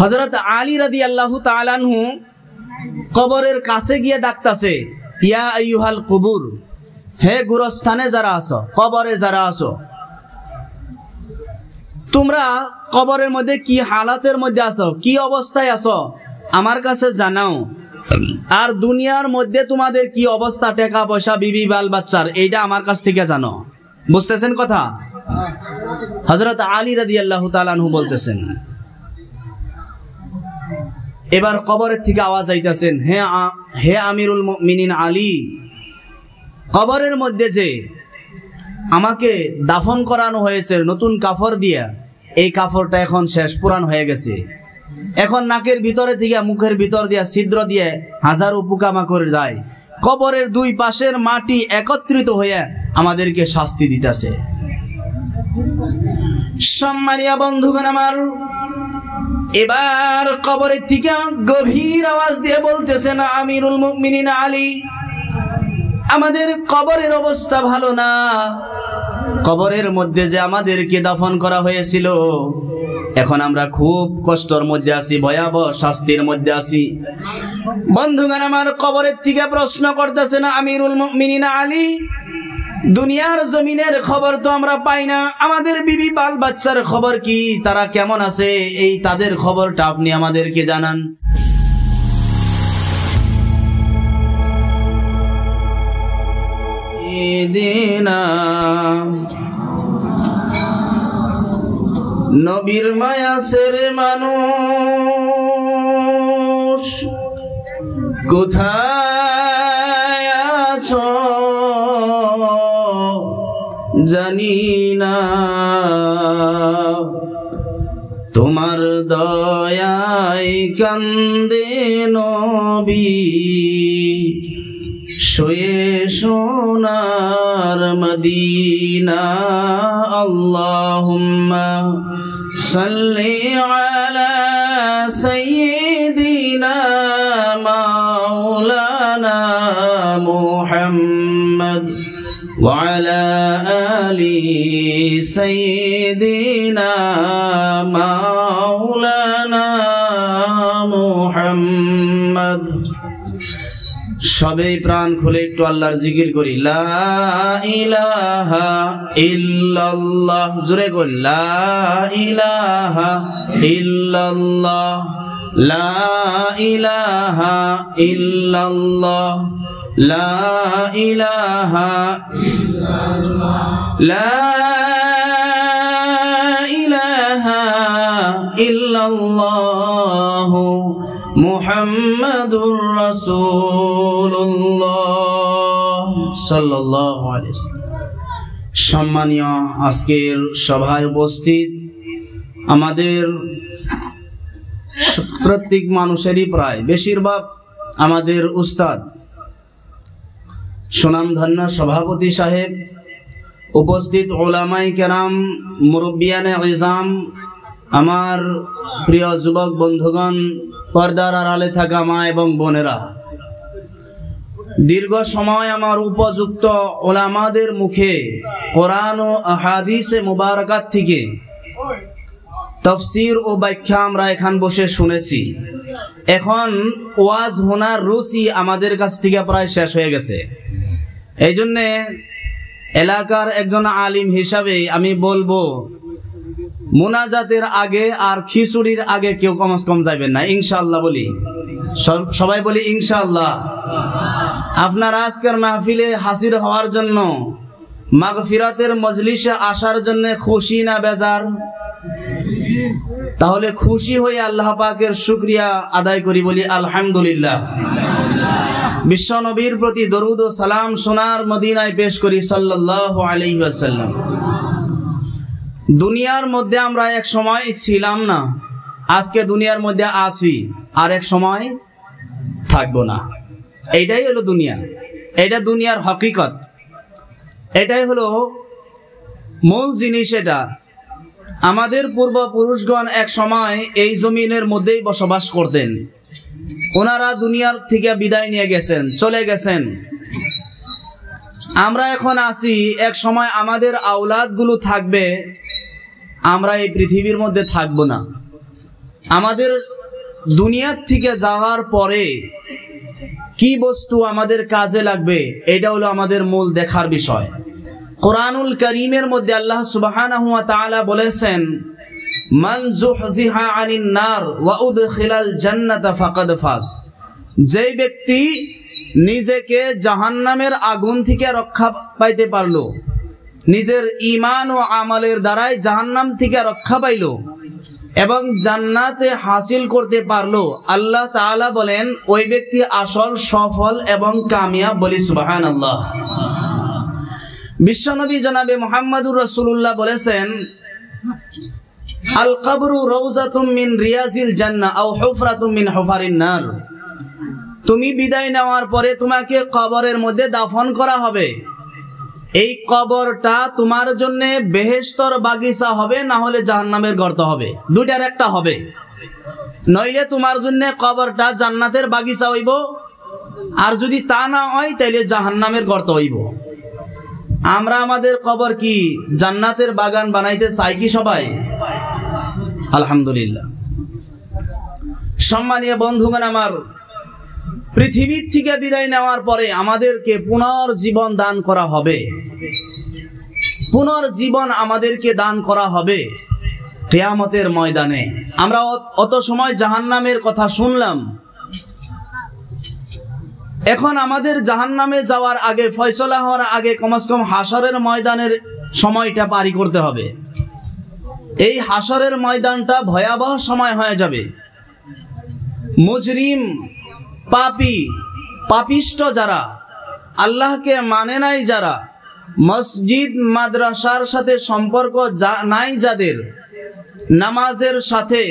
হযরত আলী রাদিয়াল্লাহু তাআলা আনহু কবরের কাছে গিয়ে ডাকতাছে, ইয়া আইয়ুহাল কুবুর, হে গুরস্থানে যারা আছো, কবরে যারা আছো, তোমরা কবরের মধ্যে কি হালাতের মধ্যে আছো, কি অবস্থায় আছো আমার কাছে জানাও। আর দুনিয়ার মধ্যে তোমাদের কি অবস্থা, টাকা পয়সা, বিবি বাল বাচ্চার, এইটা আমার কাছ থেকে জানো। বুঝতেছেন কথা? হযরত আলী রাদিয়াল্লাহু তাআলা আনহু বলতেছেন। এবার কবরের থেকে আওয়াজ আইতাছেন, হে আমিরুল মুমিনিন আলী, কবরের মধ্যে যে আমাকে দাফন করানো হয়েছে নতুন কাফড় দিয়ে, এই কাফড়টা এখন শেষ, পুরান হয়ে গেছে। এখন নাকের ভিতরে থেকে মুখের ভিতর দিয়ে ছিদ্র দিয়ে হাজারো পোকামাকড় যায়। কবরের দুই পাশের মাটি একত্রিত হয়ে আমাদেরকে শাস্তি দিতেছে। সম্মানিয়া বন্ধুগণ আমার, এবার কবরের থেকে গভীর আওয়াজ দিয়ে বলতেছেন আমিরুল মুমিনিন আলী, আমাদের কবরের অবস্থা ভালো না। কবরের মধ্যে যে আমাদেরকে দাফন করা হয়েছিল, এখন আমরা খুব কষ্টের মধ্যে আছি, ভয়াবহ শাস্তির মধ্যে আছি। বন্ধুগণ আমার, কবরের থেকে প্রশ্ন করতেছেন আমিরুল মুমিনিন আলী, দুনিয়ার জমিনের খবর তো আমরা পাই না, আমাদের বিবি বাল বাচ্চার খবর কি, তারা কেমন আছে, এই তাদের খবরটা আপনি আমাদেরকে জানান। নবীর মায়া সেরে মানুষ কোথায় আছো জানি না, তোমার দয়ায় কান্দে নবী শোয়ে সোনার মদিনা। আল্লাহুম্মা সাল্লি আলা সাইয়্যিদিনা মাওলানা মুহাম্মদ ওয়া আলা আলি সাইয়্যিদিনা মাওলানা মুহাম্মদ। সবাই প্রাণ খুলে একটু আল্লাহর জিকির করি, লা ইলাহা ইল্লাল্লাহ। জোরে বল, লা ইলাহা ইল্লাল্লাহ, লা ইলাহা ইল্লাল্লাহ, লা ইলাহা ইল্লাল্লাহ, লা ইলাহা ইল্লাল্লাহ মুহাম্মাদুর রাসূলুল্লাহ সাল্লাল্লাহু আলাইহি ওয়াসাল্লাম। সম্মানীয় আজকের সভায় উপস্থিত আমাদের প্রত্যেক মানুষেরই প্রায় বেশিরভাগ আমাদের উস্তাদ, সুনামধন্য সভাপতি সাহেব, উপস্থিত ওলামায়ে কেরাম, মুরব্বিয়ানে ইজাম, আমার প্রিয় যুবক বন্ধুগণ, পর্দার আড়ালে থাকা মা এবং বোনেরা, দীর্ঘ সময় আমার উপযুক্ত ওলামাদের মুখে কোরআন ও আহাদিসে মুবারাকাত থেকে তাফসীর ও ব্যাখ্যা আমরা এখান বসে শুনেছি। এখন ওয়াজ হোনার রুচি আমাদের কাছ থেকে প্রায় শেষ হয়ে গেছে। এই জন্যে এলাকার একজন আলিম হিসাবে আমি বলবো, মুনাজাতের আগে আর খিচুড়ির আগে কেউ কম যাবেন না, ইনশাআল্লাহ বলি, সবাই বলি ইনশাআল্লাহ। আপনারা আজকের মাহফিলে হাজির হওয়ার জন্য, মাগফিরাতের মজলিসে আসার জন্য খুশি না বেজার? তাহলে খুশি হয়ে আল্লাহ পাকের শুকরিয়া আদায় করি, বলি আলহামদুলিল্লাহ। বিশ্ব নবীর প্রতি দরুদ ও সালাম সোনার মদিনায় পেশ করি সাল্লাল্লাহু আলাইহি ওয়াসাল্লাম। দুনিয়ার মধ্যে আমরা এক সময় ছিলাম না, আজকে দুনিয়ার মধ্যে আছি, আর এক সময় থাকবো না। এইটাই হলো দুনিয়া, এটা দুনিয়ার হকিকত, এটাই হলো মূল জিনিস। এটা আমাদের পূর্বপুরুষগণ এক সময় এই জমিনের মধ্যেই বসবাস করতেন, ওনারা দুনিয়ার থেকে বিদায় নিয়ে গেছেন, চলে গেছেন। আমরা এখন আছি, এক সময় আমাদের আওলাদগুলো থাকবে, আমরা এই পৃথিবীর মধ্যে থাকবো না। আমাদের দুনিয়ার থেকে যাওয়ার পরে কি বস্তু আমাদের কাজে লাগবে, এটা হলো আমাদের মূল দেখার বিষয়। কোরআনুল কারীমের মধ্যে আল্লাহ সুবহানাহু ওয়া তাআলা বলেছেন, মান যুহজিহা আনিন নার ওয়া উদখিলাল জান্নাতা ফাকাদ ফাজ। যেই ব্যক্তি নিজেকে জাহান্নামের আগুন থেকে রক্ষা পাইতে পারলো, নিজের ঈমান ও আমলের দ্বারাই জাহান্নাম থেকে রক্ষা পাইল এবং জান্নাতে হাসিল করতে পারলো, আল্লাহ তাআলা বলেন ওই ব্যক্তি আসল সফল এবং কামিয়াব। বলি সুবহানাল্লাহ। বিশ্বনবী জনাবে মুহাম্মদুর রাসূলুল্লাহ বলেছেন, আল কবরু রাউযাতুম মিন রিয়াজিল জান্নাহ আও হুফরাতুম মিন হুফারিন নার। তুমি বিদায় নেওয়ার পরে তোমাকে কবরের মধ্যে দাফন করা হবে। এই কবরটা তোমার জন্য বেহেশতর বাগিচা হবে, না হলে জাহান্নামের গর্ত হবে। দুইটার একটা হবে। নইলে তোমার জন্য কবরটা জান্নাতের বাগিচা হইব, আর যদি তা না হয় তাইলে জাহান্নামের গর্ত হইব। আমরা আমাদের কবর কি জান্নাতের বাগান বানাইতে চাই কি সবাই? আলহামদুলিল্লাহ। সম্মানীয় বন্ধুগণ আমার, পৃথিবীর থেকে বিদায় নেওয়ার পরে আমাদেরকে পুনর্জীবন দান করা হবে। পুনর্জীবন আমাদেরকে দান করা হবে কিয়ামতের ময়দানে। আমরা অত সময় জাহান্নামের কথা শুনলাম, এখন আমাদের জাহান্নামে যাওয়ার আগে, ফয়সালা হওয়ার আগে কমসে কম হাসরের ময়দানের সময়টা পারি করতে হবে। এই হাসরের ময়দানটা ভয়াবহ সময় হয়ে যাবে। মুজরিম, পাপী, পাপিষ্ট যারা, আল্লাহকে মানে নাই যারা, মসজিদ মাদ্রাসার সাথে সম্পর্ক নাই যাদের, নামাজের সাথে,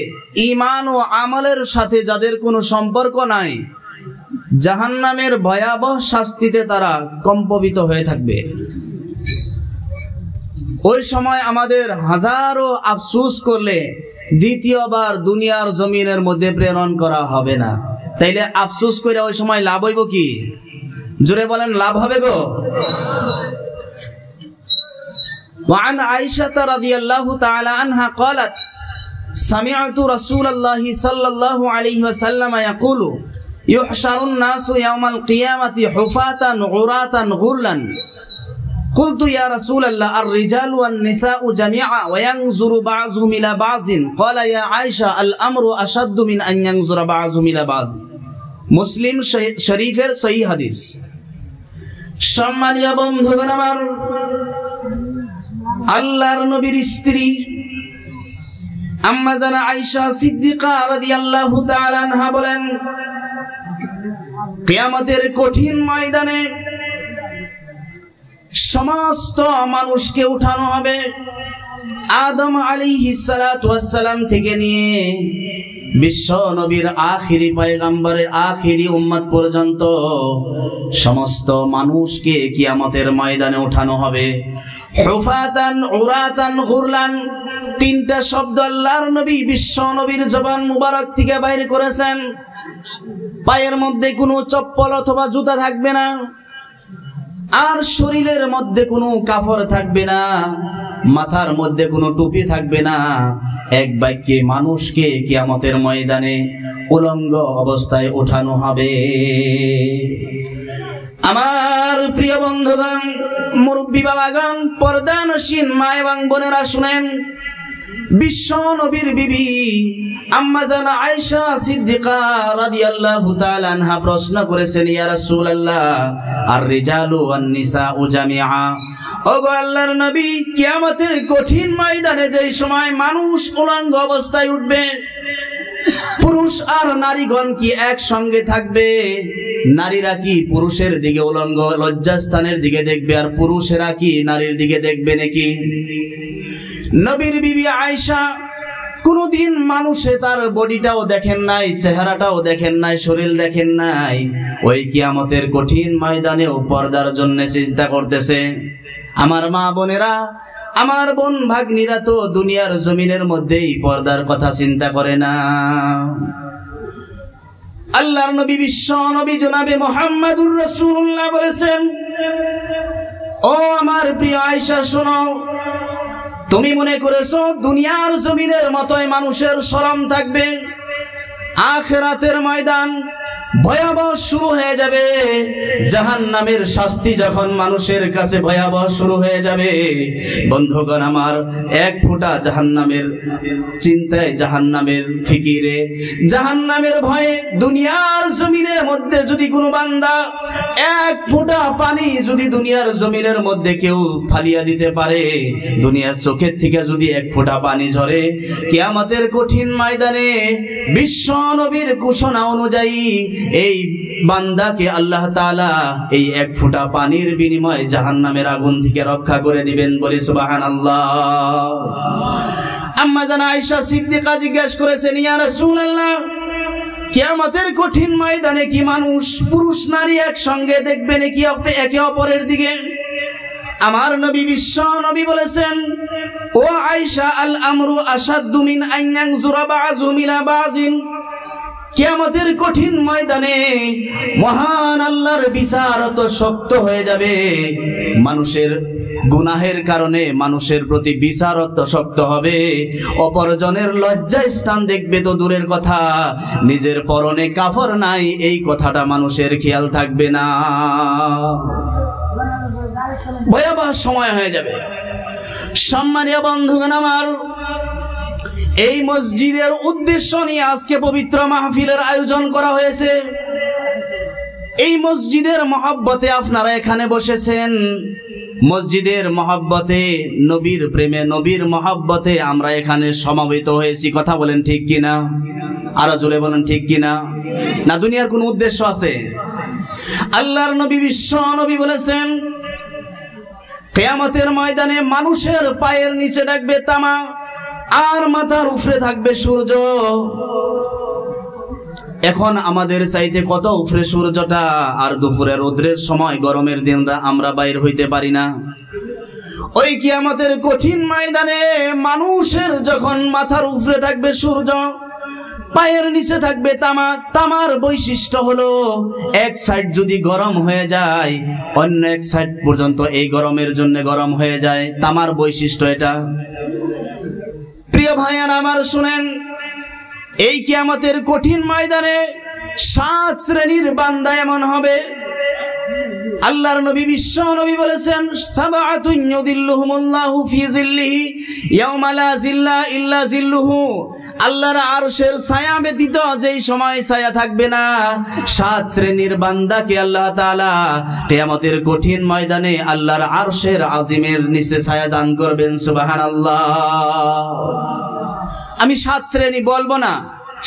ঈমান ও আমলের সাথে যাদের কোনো সম্পর্ক নাই, জাহান্নামের ভয়াবহ শাস্তিতে তারা কম্পিত হয়ে থাকবে। ওই সময় আমাদের হাজারো আফসোস করলে দ্বিতীয়বার দুনিয়ার জমিনের মধ্যে প্রেরণ করা হবে না। তাইলে আফসোস করে ওই সময় লাভ হইব কি? জোরে বলেন, লাভ হবে গো। وعن عائشة رضي الله تعالى عنها قالت سمعت رسول الله صلى الله عليه وسلم يقول يحشر الناس يوم القيامة حفاة عراة غرلا قلت يا رسول الله الرجال والنساء جميعا وينظر بعضهم إلى بعض قال يا عائشة الأمر أشد من أن ينظر بعضهم إلى بعض। মুসলিম শরীফের সহিহ হাদিস। সম্মানীয় বন্ধুগণ আমার, আল্লাহর নবীর স্ত্রী আম্মা জানা আয়েশা সিদ্দিকা রাদিয়াল্লাহু তাআলা আনহা বলেন, কিয়ামতের কঠিন ময়দানে সমস্ত মানুষকে উঠানো হবে। আদম আলাইহিস সালাতু ওয়াস সালাম থেকে নিয়ে বিশ্ব নবীর আখিরি পয়গম্বরের আখিরি উম্মত পর্যন্ত সমস্ত মানুষকে কিয়ামতের ময়দানে উঠানো হবে। হুফাতান উরাতান গুরলান, তিনটা শব্দ আল্লাহর নবী বিশ্ব নবীর জবান মুবারক থেকে বাইরে করেছেন। পায়ের মধ্যে কোনো চপ্পল অথবা জুতা থাকবে না, আর শরীরের মধ্যে কোনো কাফড় থাকবে না, মাথার মধ্যে কোনো টুপি থাকবে না। এক বাক্যে মানুষকে কিয়ামতের ময়দানে উলঙ্গ অবস্থায় ওঠানো হবে। আমার প্রিয় বন্ধুগণ, মুরব্বী বাবাগণ, পর্দানসীন মা এবং বোনেরা শুনেন, বিশ্ব নবীর বিবি আম্মা জানা আয়েশা সিদ্দিকা রাদিয়াল্লাহু তাআলা আনহা প্রশ্ন করেছেন, ইয়া রাসূলুল্লাহ আর রিজালু ওয়ান নিসাউ জামিআ। ওগো আল্লাহর নবী, কিয়ামতের কঠিন ময়দানে যেই সময় মানুষ উলঙ্গ অবস্থায় উঠবে, পুরুষ আর নারীগণ কি একসঙ্গে থাকবে? নারীরা কি পুরুষের দিকে উলঙ্গ লজ্জাস্থানের দিকে দেখবে, আর পুরুষেরা কি নারীর দিকে দেখবে নাকি? নবীর বিবি আয়েশা কোনদিন মানুষে তার বডিটাও দেখেন নাই, চেহারাটাও দেখেন নাই, শরীর দেখেন নাই। ওই কিয়ামতের কঠিন ময়দানেও পর্দার জন্য চিন্তা করতেছে। আমার মা বোনেরা, আমার বোন ভাগ্নিরা তো দুনিয়ার জমিনের মধ্যেই পর্দার কথা চিন্তা করে না। আল্লাহর নবী বিশ্ব নবী জনাবে মুহাম্মদুর রাসূলুল্লাহ বলেছেন, ও আমার প্রিয় আয়েশা শোনো, তুমি মনে করেছো দুনিয়ার জমিনের মতোই মানুষের শরম থাকবে, আখিরাতের ময়দান ভয়াবহ শুরু হয়ে যাবে। জাহান্নামের শাস্তি যখন মানুষের কাছে ভয়াবহ শুরু হয়ে যাবে, বন্ধুগণ আমার, এক ফোঁটা জাহান্নামের চিন্তায়, জাহান্নামের ফিকিরে, জাহান্নামের ভয়ে দুনিয়ার জমিনের মধ্যে যদি কোনো বান্দা এক ফোঁটা পানি যদি দুনিয়ার জমিনের মধ্যে কেউ ফালিয়া দিতে পারে, দুনিয়ার চোখের থেকে যদি এক ফোঁটা পানি ঝরে, কিয়ামতের কঠিন ময়দানে বিশ্ব নবীর ঘোষণা অনুযায়ী এই বান্দাকে আল্লাহ তাআলা এই এক ফোঁটা পানির বিনিময়ে জাহান্নামের আগুন থেকে রক্ষা করে দিবেন। বলি সুবহানাল্লাহ। আম্মা জান আয়েশা সিদ্দিকা জিজ্ঞাসা করেছেন, ইয়া রাসূলুল্লাহ, কিয়ামতের কঠিন ময়দানে কি মানুষ পুরুষ নারী একসঙ্গে দেখবে নাকি একে অপরের দিকে? আমার নবী বিশ্ব নবী বলেছেন, ও আয়েশা, আল আমরু আশাদ্দু মিন আন ইয়ানজুরা বাযুহুম ইলা বাযিন। কিয়ামতের কঠিন ময়দানে মহান আল্লাহর বিচার এত শক্ত হয়ে যাবে, মানুষের গুনাহের কারণে মানুষের প্রতি বিচার এত শক্ত হবে, অপরজনের লজ্জা স্থান দেখবে তো দূরের কথা, নিজের পরনে কাফর নাই এই কথাটা মানুষের খেয়াল থাকবে না। ভয়াবহ সময় হয়ে যাবে। সম্মানীয় বন্ধুগণ আমার, এই মসজিদের উদ্দেশ্য নিয়ে আজকে পবিত্র মাহফিলের আয়োজন করা হয়েছে। এই মসজিদের মহব্বতে আপনারা এখানে বসেছেন, মসজিদের মহব্বতে, নবীর প্রেমে, নবীর মহব্বতে আমরা এখানে সমবেত হয়েছি। কথা বলেন ঠিক কিনা? আরো জোরে বলেন ঠিক কিনা? না দুনিয়ার কোনো উদ্দেশ্য আছে? আল্লাহর নবী বিশ্ব নবী বলেছেন, কিয়ামতের ময়দানে মানুষের পায়ের নিচে থাকবে তামা, আর মাথার উপরে থাকবে সূর্য। এখন আমাদের চাইতে কত উপরে সূর্যটা, আর দুপুরে রোদ্রের সময় গরমের দিন আমরা বাইর হইতে পারি না। ওই কিয়ামতের কঠিন ময়দানে মানুষের যখন মাথার উপরে থাকবে সূর্য, পায়ের নিচে থাকবে তামা, তামার বৈশিষ্ট্য হলো এক সাইড যদি গরম হয়ে যায় অন্য এক সাইড পর্যন্ত এই গরমের জন্য গরম হয়ে যায়, তামার বৈশিষ্ট্য এটা। প্রিয় ভাইয়ারা আমার শুনেন, এই কিয়ামতের কঠিন ময়দানে 7 শ্রেণীর বান্দা এমন হবে। আল্লাহর নবী বিশ্ব নবী বলেছেন, সাবআতুন ইউযিল্লুহুমুল্লাহু ফি যিল্লিহি ইয়াওমা লা যিল্লা ইল্লা যিল্লুহু। আল্লাহর আরশের ছায়া ব্যতীত যেই সময় ছায়া থাকবে না, 7 শ্রেণীর বান্দাকে আল্লাহ তাআলা কিয়ামতের কঠিন ময়দানে আল্লাহর আরশের আজিমের নিচে ছায়া দান করবেন। সুবহানাল্লাহ। আমি 7 শ্রেণী বলবো না,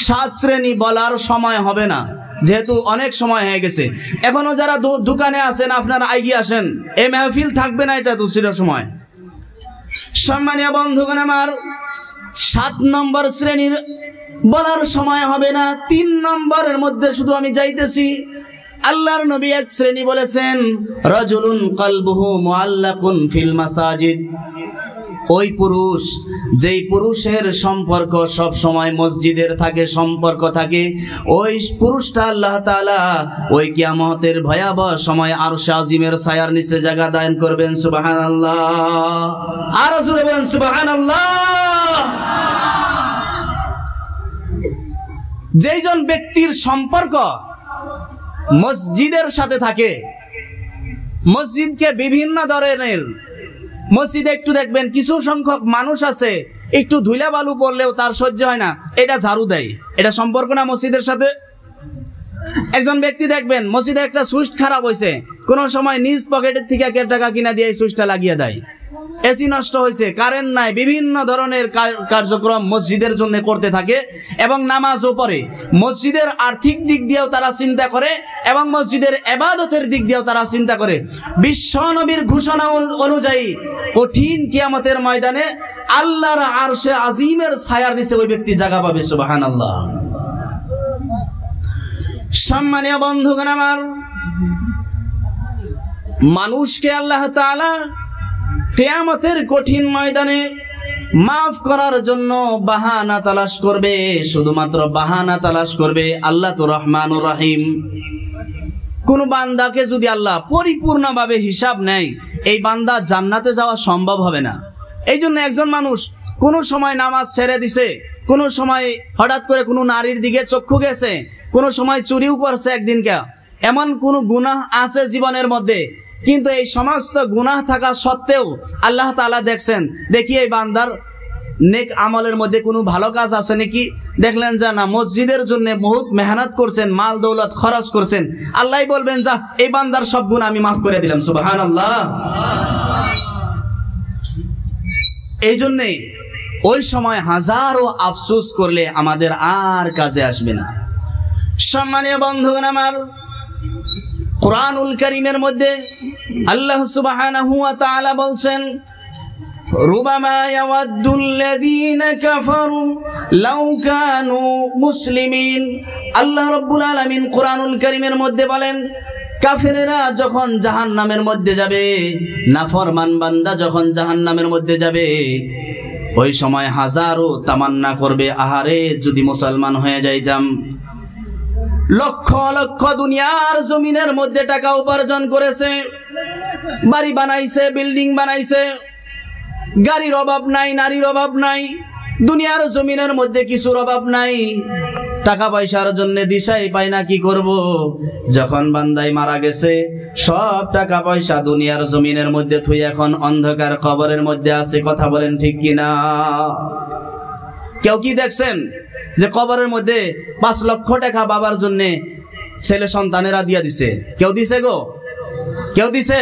7 শ্রেণী বলার সময় হবে না, যেহেতু অনেক সময় হয়ে গেছে। এখনো যারা দোকানে আছেন আপনারা এগিয়ে আসেন, এই মাহফিল থাকবে না, এটা তো ছিল সময়। সম্মানীয় বন্ধুগণ আমার, 7 নম্বর শ্রেণীর বলার সময় হবে না, 3 নম্বরের মধ্যে শুধু আমি যাইতেছি। আল্লাহর নবী এক শ্রেণী বলেছেন, রাজুলুন কলবুহু মুআল্লাকুন ফিল মাসাজিদ। ওই পুরুষ, যেই পুরুষের সম্পর্ক সব সময় মসজিদের থাকে, সম্পর্ক থাকে, ওই পুরুষটা আল্লাহ তাআলা ওই কিয়ামতের ভয়াবহ সময় আরশে আজিমের ছায়ার নিচে জায়গা দান করবেন। সুবহানাল্লাহ। আর জোরে বলেন সুবহানাল্লাহ। যেইজন ব্যক্তির সম্পর্ক মসজিদের সাথে থাকে, মসজিদকে বিভিন্ন ধরনের, মসজিদে একটু দেখবেন কিছু সংখ্যক মানুষ আছে একটু ধুলা বালু পড়লেও তার সহ্য হয় না, এটা ঝাড়ু দেয়, এটা সম্পর্ক না মসজিদের সাথে? একজন ব্যক্তি দেখবেন মসজিদে একটা সুইচ খারাপ হয়েছে, কোন সময় নিজ পকেটের থেকে 1 টাকা কিনা দিয়ে এই সুইচটা লাগিয়ে দেয়। এসি নষ্ট হয়েছে, কারেন্ট নাই, বিভিন্ন ধরনের কার্যক্রম মসজিদের জন্য করতে থাকে এবং নামাজও পড়ে। মসজিদের আর্থিক দিক দিয়েও তারা চিন্তা করে এবং মসজিদের ইবাদতের দিক দিয়েও তারা চিন্তা করে। বিশ্ব নবীর ঘোষণা অনুযায়ী কঠিন কিয়ামতের ময়দানে আল্লাহর আরশে আজিমের ছায়ার নিচে ওই ব্যক্তি জায়গা পাবে। সুবহানাল্লাহ। সম্মানীয় বন্ধুগণ আমার, মানুষকে আল্লাহ তাআলা কিয়ামতের কঠিন ময়দানে মাফ করার জন্য বাহানা তালাশ করবে, শুধুমাত্র বাহানা তালাশ করবে। আল্লাহ তো রহমানুর রহিম। কোন বান্দাকে যদি আল্লাহ পরিপূর্ণভাবে হিসাব নেয়, এই বান্দা জান্নাতে যাওয়া সম্ভব হবে না। এই জন্য একজন মানুষ কোনো সময় নামাজ ছেড়ে দিছে, কোনো সময় হঠাৎ করে কোনো নারীর দিকে চক্ষু গেছে, কোনো সময় চুরিও করছে একদিনকে, এমন কোনো গুনাহ আছে জীবনের মধ্যে, কিন্তু এই সমস্ত গুনাহ থাকা সত্ত্বেও আল্লাহ তাআলা দেখছেন, দেখি এই বান্দার নেক আমলের মধ্যে কোনো ভালো কাজ আছে নাকি, দেখলেন যে না, মসজিদের জন্য বহুত মেহনত করছেন, মাল দৌলত খরচ করছেন, আল্লাহ বলবেন যা, এই বান্দার সব গুনাহ আমি মাফ করে দিলাম। সুবহানাল্লাহ। এই জন্যে ওই সময় হাজারো আফসোস করলে আমাদের আর কাজে আসবে না। সম্মানীয় বন্ধুগণ আমার, কুরআনুল কারীমের মধ্যে আল্লাহ সুবহানাহু ওয়া তাআলা বলছেন, রুবামা ইয়াওয়াদ্দুল্লাযীনা কাফারু লাউ কানু মুসলিমিন। আল্লাহ রাব্বুল আলামিন কুরআনুল কারীমের মধ্যে বলেন, কাফেরেরা যখন জাহান্নামের মধ্যে যাবে, নাফরমান বান্দা যখন জাহান্নামের মধ্যে যাবে, ওই সময় হাজারো তামান্না করবে, আহারে যদি মুসলমান হয়ে যাইতাম। লক্ষ লক্ষ দুনিয়ার জমিনের মধ্যে টাকা উপার্জন করেছে, বাড়ি বানাইছে, বিল্ডিং বানাইছে, গাড়ির অভাব নাই, নারীর অভাব নাই, দুনিয়ার জমিনের মধ্যে কিছুর অভাব নাই, টাকা পয়সার জন্য দিশাই পায় না কি করব। যখন বান্দাই মারা গেছে, সব টাকা পয়সা দুনিয়ার জমিনের মধ্যে থুই এখন অন্ধকার কবরের মধ্যে আছে। কথা বলেন ঠিক কিনা? কেউ কি দেখছেন যে কবরের মধ্যে 5 লক্ষ টাকা বাবার জন্য ছেলে সন্তানেরা দিয়া দিছে? কেউ দিছে গো? কেউ দিছে?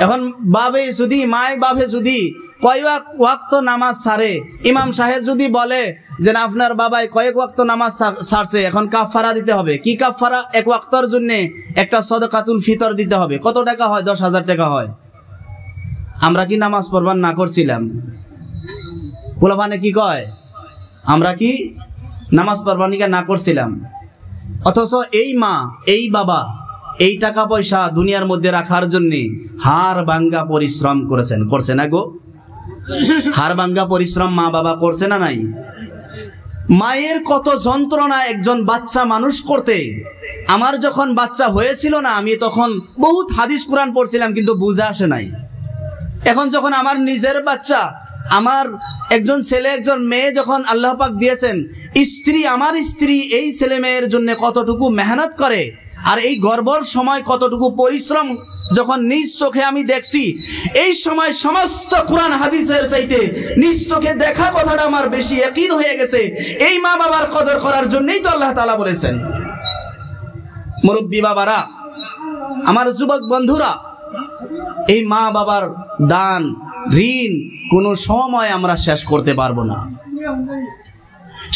এখন বাবে যদি, মায় বাবে যদি কয়েক ওয়াক্ত নামাজ ছাড়ে, ইমাম সাহেব যদি বলে যে না, আপনার বাবাই কয়েক ওয়াক্ত নামাজ ছাড়ছে, এখন কাফারা দিতে হবে। কি কাফারা? এক ওয়াক্তর জন্য একটা সদকাতুল ফিতর দিতে হবে। কত টাকা হয়? 10,000 টাকা হয়। আমরা কি নামাজ পড়বার না করছিলাম? পোলাপানে কি কয়, আমরা কি নামাজ পড়বানিকা না করছিলাম? অথচ এই মা, এই বাবা এই টাকা পয়সা দুনিয়ার মধ্যে রাখার জন্য হাড় ভাঙ্গা পরিশ্রম করেছেন, করছে না গো? হাড় ভাঙ্গা পরিশ্রম মা বাবা করছে না নাই? মায়ের কত যন্ত্রণা একজন বাচ্চা মানুষ করতে। আমার যখন বাচ্চা হয়েছিল না, আমি তখন বহুত হাদিস কোরআন পড়ছিলাম, কিন্তু বুঝে আসে নাই। এখন যখন আমার নিজের বাচ্চা, আমার একজন ছেলে একজন মেয়ে যখন আল্লাহ পাক দিয়েছেন, স্ত্রী, আমার স্ত্রী এই ছেলে মেয়ের জন্য কতটুকু মেহনত করে, আর এই গর্ভর সময় কতটুকু পরিশ্রম যখন নিজ চোখে আমি দেখছি, এই সময় সমস্ত কোরআন হাদিসের চাইতে নিজ চোখে দেখা কথাটা আমার বেশি ইয়াকিন হয়ে গেছে। এই মা বাবার কদর করার জন্যই তো আল্লাহ তাআলা বলেছেন। মুরব্বী বাবারা, আমার যুবক বন্ধুরা, এই মা বাবার দান ঋণ কোনো সময় আমরা শেষ করতে পারবো না।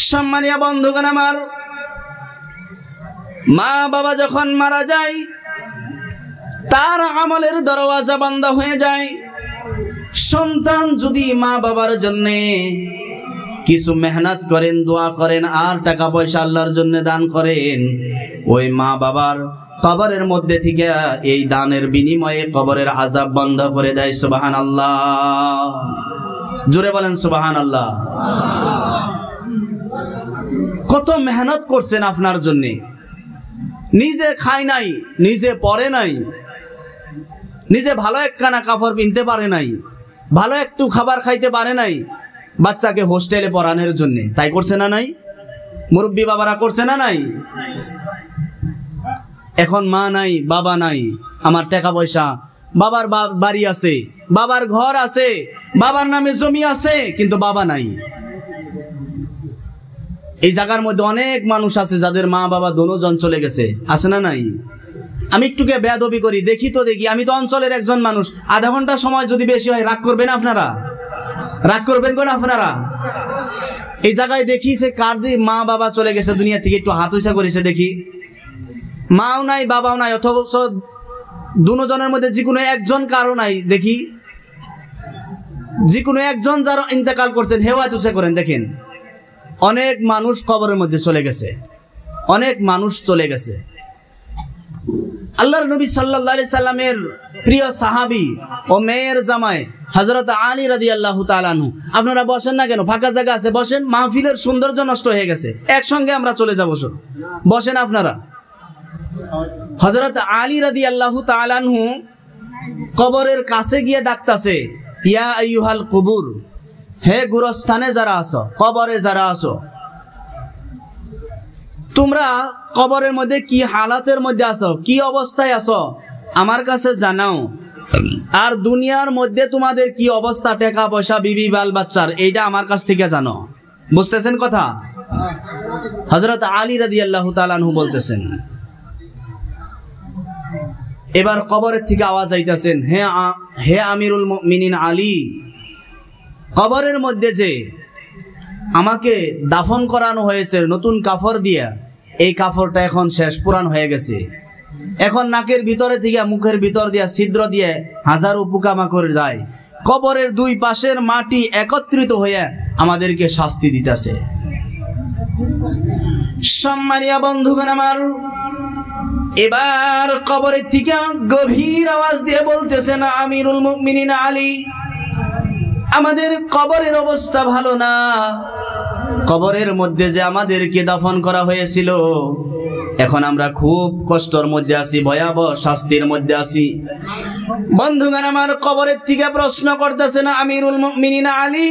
সম্মানীয় বন্ধুগণ আমার, মা বাবা যখন মারা যায়, তার আমলের দরওয়াজা বন্ধ হয়ে যায়। সন্তান যদি মা বাবার জন্য কিছু মেহনত করেন, দোয়া করেন, আর টাকা পয়সা আল্লাহর জন্য দান করেন, ওই মা বাবার কবরের মধ্যে থেকে এই দানের বিনিময়ে কবরের আযাব বন্ধ করে দেয়। সুবহানাল্লাহ। জোরে বলেন সুবহানাল্লাহ। কত মেহনত করছেন আপনার জন্য, নিজে খায় নাই, নিজে পরে নাই, নিজে ভালো একখানা কাপড় কিনতে পারে নাই, ভালো একটু খাবার খাইতে পারে নাই, বাচ্চাকে হোস্টেলে পড়ানোর জন্য। তাই করছে না নাই? মুরব্বী বাবারা করছে না নাই? এখন মা নাই, বাবা নাই, আমার টাকা পয়সা, বাবার বাড়ি আছে, বাবার ঘর আছে, বাবার নামে জমি আছে, কিন্তু বাবা নাই। এই জায়গার মধ্যে অনেক মানুষ আছে যাদের মা বাবা দোনোজন চলে গেছে, আছে না নাই? আমি একটুকে বেয়াদবি করি, দেখি তো দেখি, আমি তো অঞ্চলের একজন মানুষ, আধা ঘন্টা সময় যদি বেশি হয় রাগ করবেন আপনারা? রাগ করবেন কোন আপনারা? এই জায়গায় দেখি সে কার মা বাবা চলে গেছে দুনিয়া থেকে, একটু হাত উঁচা করেছে দেখি। মাও নাই, বাবাও নাই, অথচ দুজনের মধ্যে যে কোনো একজন কারো নাই, দেখি যে কোনো একজন যারা ইন্তেকাল করছেন হেও হাত উঁচা করেন, দেখেন। অনেক মানুষ কবরের মধ্যে চলে গেছে, অনেক মানুষ চলে গেছে। আল্লাহর নবী সাল্লাল্লাহু আলাইহি সাল্লামের প্রিয় সাহাবী ও মেয়ের জামাই হযরত আলী রাদিয়াল্লাহু তাআলা আনহু, আপনারা বসেন না কেন? ফাঁকা জায়গা আছে, বসেন। মাহফিলের সৌন্দর্য নষ্ট হয়ে গেছে, একসঙ্গে আমরা চলে যাব, বসেন আপনারা। হযরত আলী রাদিয়াল্লাহু তাআলা আনহু কবরের কাছে গিয়ে ডাকতাছে, ইয়া আইয়ুহাল কুবুর, হে গুরস্থানে যারা আছো, কবরে যারা আছো, তোমরা কবরের মধ্যে কি হালাতের মধ্যে আছো, কি অবস্থায় আছো আমার কাছে জানাও। আর দুনিয়ার মধ্যে তোমাদের কি অবস্থা, টাকা পয়সা, বিবি বাল বাচ্চার, এইটা আমার কাছ থেকে জানো। বুঝতেছেন কথা? হযরত আলী রাদিয়াল্লাহু তাআলা আনহু বলতেছেন। এবার কবরের থেকে আওয়াজ আইতাছেন, হে আমিরুল মুমিনিন আলী, কবরের মধ্যে যে আমাকে দাফন করানো হয়েছে নতুন কাফড় দিয়ে, এই কাফড়টা এখন শেষ, পুরান হয়ে গেছে। এখন নাকের ভিতরে থেকে মুখের ভিতর দিয়ে ছিদ্র দিয়ে হাজারো পোকামাকড় যায়। কবরের দুই পাশের মাটি একত্রিত হয়ে আমাদেরকে শাস্তি দিতেছে। সম্মানিয়া বন্ধুগণ আমার, এবার কবরের থেকে গভীর আওয়াজ দিয়ে বলতেছেন আমিরুল মুমিনিন আলী, আমাদের কবরের অবস্থা ভালো না। কবরের মধ্যে যে আমাদেরকে দাফন করা হয়েছিল, এখন আমরা খুব কষ্টের মধ্যে আছি, ভয়াবহ শাস্তির মধ্যে আছি। বন্ধুগণ আমার, কবরের থেকে প্রশ্ন করতেছেন আমিরুল মুমিনিন আলী,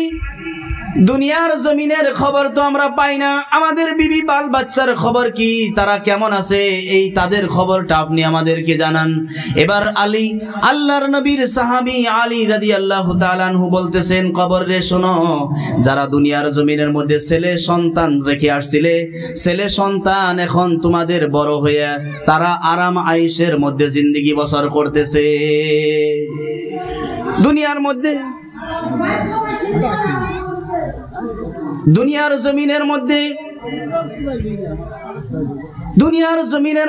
দুনিয়ার জমিনের খবর তো আমরা পাই না, আমাদের বিবি বাল বাচ্চার খবর কি, তারা কেমন আছে, এই তাদের খবরটা আপনি আমাদেরকে জানান। এবার আলী, আল্লাহর নবীর সাহাবী আলী রাদিয়াল্লাহু তাআলা আনহু বলতেছেন, কবর রে শোনো, যারা দুনিয়ার জমিনের মধ্যে ছেলে সন্তান রেখে আসছিলে, ছেলে সন্তান এখন তোমাদের বড় হয়ে তারা আরাম আয়েশের মধ্যে জিন্দেগি বসর করতেছে। দুনিয়ার মধ্যে, দুনিয়ার জমিনের মধ্যে, দুনিয়ার জমিনের